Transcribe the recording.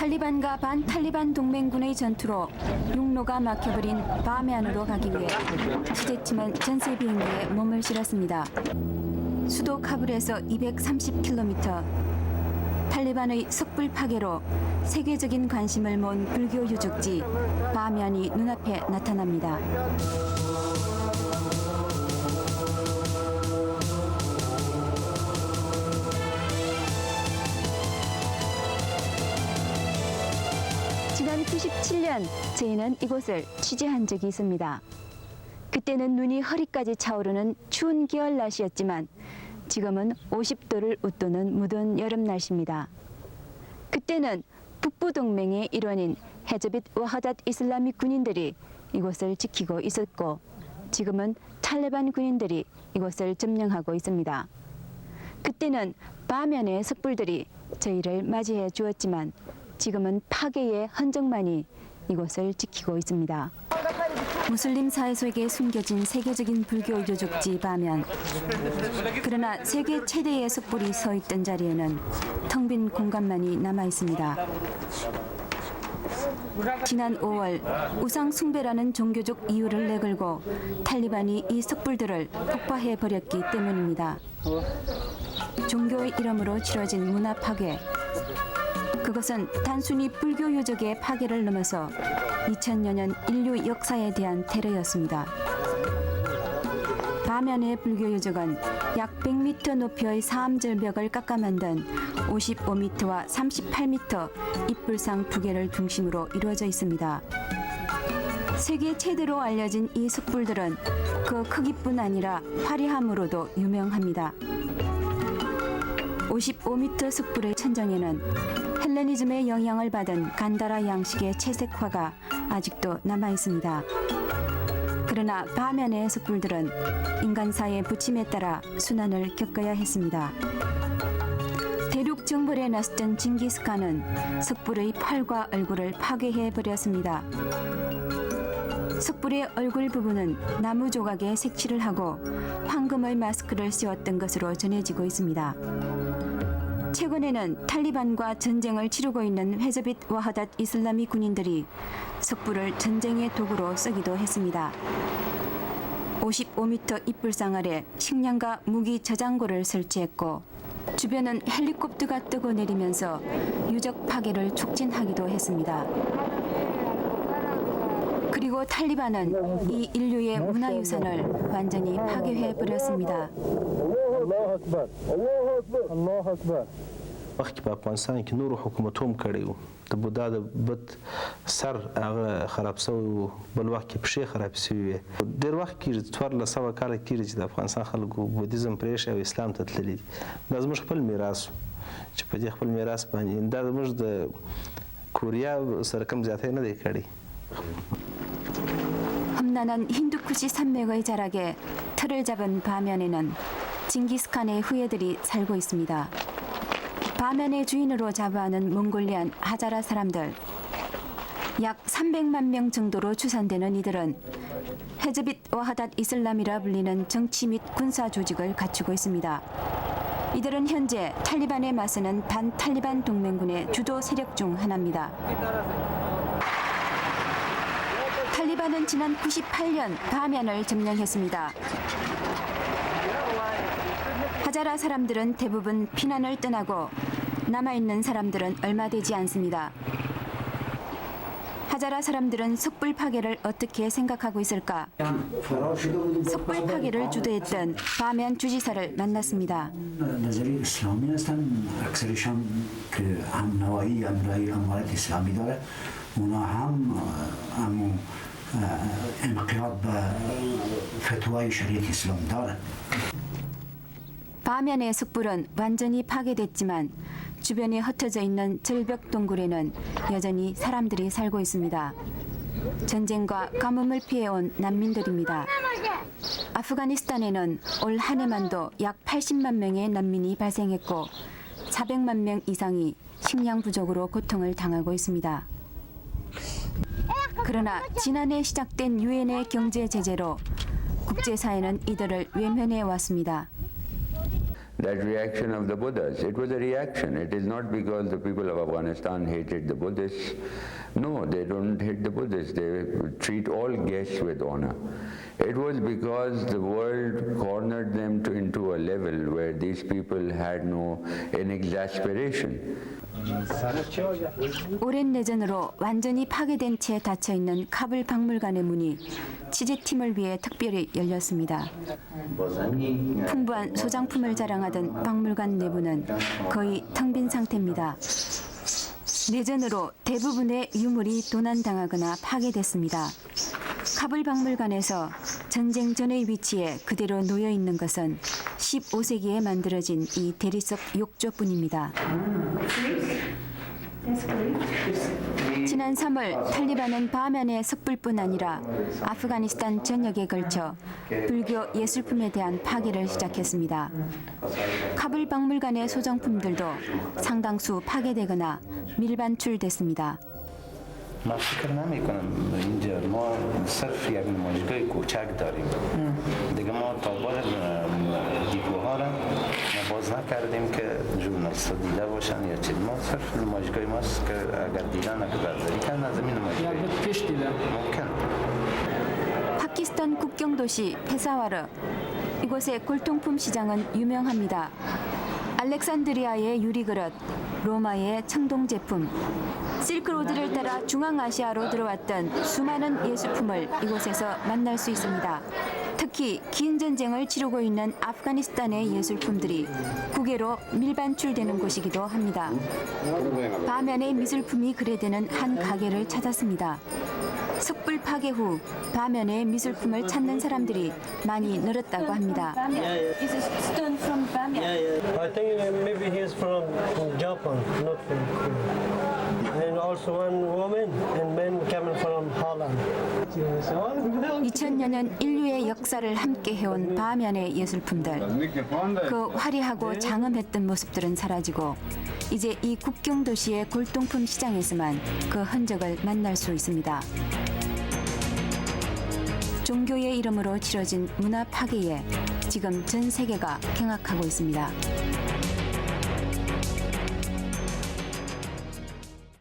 탈리반과 반탈리반 동맹군의 전투로 육로가 막혀버린 바미안으로 가기 위해 취재팀은 전세 비행기에 몸을 실었습니다. 수도 카불에서 230km, 탈리반의 석불 파괴로 세계적인 관심을 모은 불교 유적지 바미안이 눈앞에 나타납니다. 지난 97년 저희는 이곳을 취재한 적이 있습니다. 그때는 눈이 허리까지 차오르는 추운 겨울 날씨였지만 지금은 50도를 웃도는 무더운 여름 날씨입니다. 그때는 북부동맹의 일원인 헤즈빗 와하닷 이슬라믹 군인들이 이곳을 지키고 있었고 지금은 탈레반 군인들이 이곳을 점령하고 있습니다. 그때는 바면의 석불들이 저희를 맞이해 주었지만 지금은 파괴의 흔적만이 이곳을 지키고 있습니다. 무슬림 사회 속에 숨겨진 세계적인 불교 유적지 바면. 그러나 세계 최대의 석불이 서 있던 자리에는 텅 빈 공간만이 남아 있습니다. 지난 5월 우상 숭배라는 종교적 이유를 내걸고 탈리반이 이 석불들을 폭파해 버렸기 때문입니다. 종교의 이름으로 치러진 문화 파괴. 그것은 단순히 불교 유적의 파괴를 넘어서 2000여 년 인류 역사에 대한 테러였습니다. 바면의 불교 유적은 약 100m 높이의 사암절벽을 깎아 만든 55m와 38m 입불상 2개를 중심으로 이루어져 있습니다. 세계 최대로 알려진 이 석불들은 그 크기뿐 아니라 화려함으로도 유명합니다. 55m 석불의 천정에는 헬레니즘의 영향을 받은 간다라 양식의 채색화가 아직도 남아 있습니다. 그러나 바면의 석불들은 인간사의 부침에 따라 순환을 겪어야 했습니다. 대륙 정벌에 나섰던 징기스칸은 석불의 팔과 얼굴을 파괴해 버렸습니다. 석불의 얼굴 부분은 나무 조각에 색칠을 하고 황금의 마스크를 씌웠던 것으로 전해지고 있습니다. 최근에는 탈리반과 전쟁을 치르고 있는 헤즈빗 와하닷 이슬라미 군인들이 석불을 전쟁의 도구로 쓰기도 했습니다. 55m 입불상 아래 식량과 무기 저장고를 설치했고 주변은 헬리콥터가 뜨고 내리면서 유적 파괴를 촉진하기도 했습니다. 그리고 탈리반은 이 인류의 문화유산을 완전히 파괴해버렸습니다. وخت په افغانستان کې نورو حکومتوم کړی وو د بودا د بت سر هغه خراب شوی وو بل وخت کې پښې خراب شوی وي ډېر وخت کې 1400 کاله تېرې چې د افغانستان خلکو بودیزم پرېښی او اسلام ته تللي دي دا زموږ خپل میراث چې په دې خپل میراث باندې دا زموږ د کوریا سره کم زیاتی نه دی کړی. 험난한 힌두쿠시 산맥의 자락에 틀을 잡은 바면에는 징기스칸의 후예들이 살고 있습니다. 바면의 주인으로 자부하는 몽골리안 하자라 사람들. 약 300만 명 정도로 추산되는 이들은 헤즈빗 와하닷 이슬람이라 불리는 정치 및 군사 조직을 갖추고 있습니다. 이들은 현재 탈리반에 맞서는 반탈리반 동맹군의 주도 세력 중 하나입니다. 탈리반은 지난 98년 바면을 점령했습니다. 하자라 사람들은 대부분 피난을 떠나고 남아있는 사람들은 얼마 되지 않습니다. 하자라 사람들은 석불 파괴를 어떻게 생각하고 있을까? 석불 파괴를 주도했던 바면 주지사를 만났습니다. 바면의 석불은 완전히 파괴됐지만 주변에 흩어져 있는 절벽 동굴에는 여전히 사람들이 살고 있습니다. 전쟁과 가뭄을 피해온 난민들입니다. 아프가니스탄에는 올 한 해만도 약 80만 명의 난민이 발생했고 400만 명 이상이 식량 부족으로 고통을 당하고 있습니다. 그러나 지난해 시작된 유엔의 경제 제재로 국제사회는 이들을 외면해 왔습니다. that reaction of the Buddhas. It was a reaction. It is not because the people of Afghanistan hated the Buddhists. No, they don't hate the Buddhists. They treat all guests with honor. It was because the world cornered them into a level where these people had no exasperation. 오랜 내전으로 완전히 파괴된 채 닫혀있는 카불 박물관의 문이 취재팀을 위해 특별히 열렸습니다. 풍부한 소장품을 자랑하던 박물관 내부는 거의 텅 빈 상태입니다. 내전으로 대부분의 유물이 도난당하거나 파괴됐습니다. 카불 박물관에서 전쟁 전의 위치에 그대로 놓여 있는 것은 15세기에 만들어진 이 대리석 욕조뿐입니다. 지난 3월 탈리반은 바면의 석불뿐 아니라 아프가니스탄 전역에 걸쳐 불교 예술품에 대한 파괴를 시작했습니다. 카불 박물관의 소장품들도 상당수 파괴되거나 밀반출됐습니다. من فکر نمی کنم اینجا ما صرف یک نمایشگاه کوچک داریم دیگه ما تا بار دیپوها را ما باز نکردیم که ژورنالیست‌ها دیده باشن یا چیز ما صرف نمایشگاه ماست که اگر دیدن اگر برداری کردن از این نمایشگاه ممکن 파키스탄 국경 도시 페사와르. 이곳의 골동품 시장은 유명합니다. 알렉산드리아의 유리그릇, 로마의 청동 제품, 실크로드를 따라 중앙아시아로 들어왔던 수많은 예술품을 이곳에서 만날 수 있습니다. 특히 긴 전쟁을 치르고 있는 아프가니스탄의 예술품들이 국외로 밀반출되는 곳이기도 합니다. 바면의 미술품이 거래되는 한 가게를 찾았습니다. 석불 파괴 후 바면의 미술품을 찾는 사람들이 많이 늘었다고 합니다. Is it stone from Bamiyan? I think maybe he's from Japan, not from Korea. And also one woman and men coming from Holland. 2000여 년 인류의 역사를 함께 해온 바면의 예술품들. 그 화려하고 장엄했던 모습들은 사라지고 이제 이 국경 도시의 골동품 시장에서만 그 흔적을 만날 수 있습니다. 종교의 이름으로 치러진 문화 파괴에 지금 전 세계가 경악하고 있습니다.